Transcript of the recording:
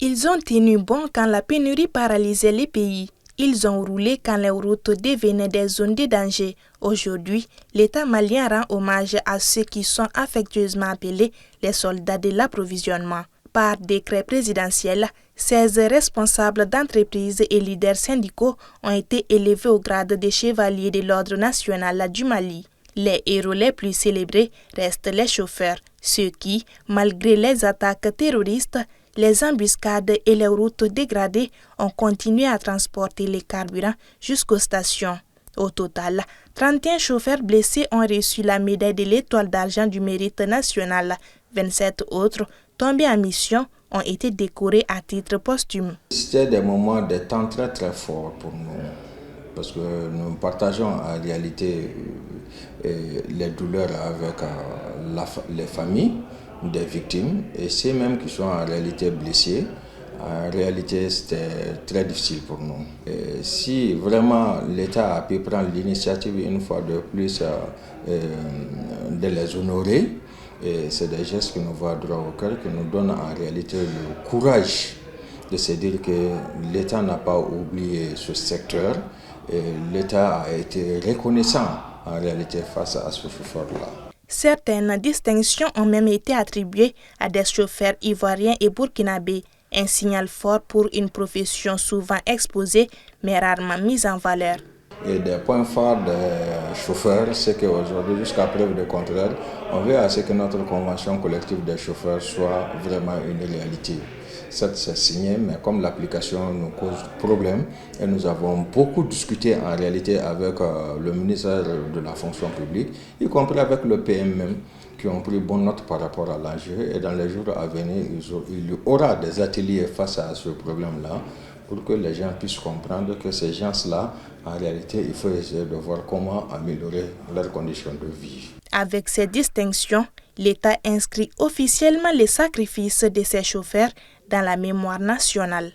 Ils ont tenu bon quand la pénurie paralysait les pays. Ils ont roulé quand les routes devenaient des zones de danger. Aujourd'hui, l'État malien rend hommage à ceux qui sont affectueusement appelés les soldats de l'approvisionnement. Par décret présidentiel, 16 responsables d'entreprises et leaders syndicaux ont été élevés au grade de chevalier de l'Ordre national du Mali. Les héros les plus célébrés restent les chauffeurs, ceux qui, malgré les attaques terroristes, les embuscades et les routes dégradées, ont continué à transporter les carburants jusqu'aux stations. Au total, 31 chauffeurs blessés ont reçu la médaille de l'Étoile d'argent du mérite national. 27 autres, tombés en mission, ont été décorés à titre posthume. C'était des moments, des temps très très forts pour nous, parce que nous partageons en réalité les douleurs avec les familles des victimes et ceux même qui sont en réalité blessés. En réalité, c'était très difficile pour nous. Et si vraiment l'État a pu prendre l'initiative une fois de plus de les honorer, et c'est des gestes qui nous vont droit au cœur, qui nous donnent en réalité le courage de se dire que l'État n'a pas oublié ce secteur. Et l'État a été reconnaissant en réalité face à ce chauffeur-là. Certaines distinctions ont même été attribuées à des chauffeurs ivoiriens et burkinabés, un signal fort pour une profession souvent exposée mais rarement mise en valeur. Et des points forts des chauffeurs, c'est qu'aujourd'hui, jusqu'à preuve de contraire, on veut à ce que notre convention collective des chauffeurs soit vraiment une réalité. Certes, c'est signé, mais comme l'application nous cause problème, et nous avons beaucoup discuté en réalité avec le ministère de la fonction publique, y compris avec le PM même, qui ont pris bonne note par rapport à l'enjeu. Et dans les jours à venir, il y aura des ateliers face à ce problème-là, pour que les gens puissent comprendre que ces gens-là, en réalité, il faut essayer de voir comment améliorer leurs conditions de vie. Avec ces distinctions, l'État inscrit officiellement les sacrifices de ses chauffeurs dans la mémoire nationale.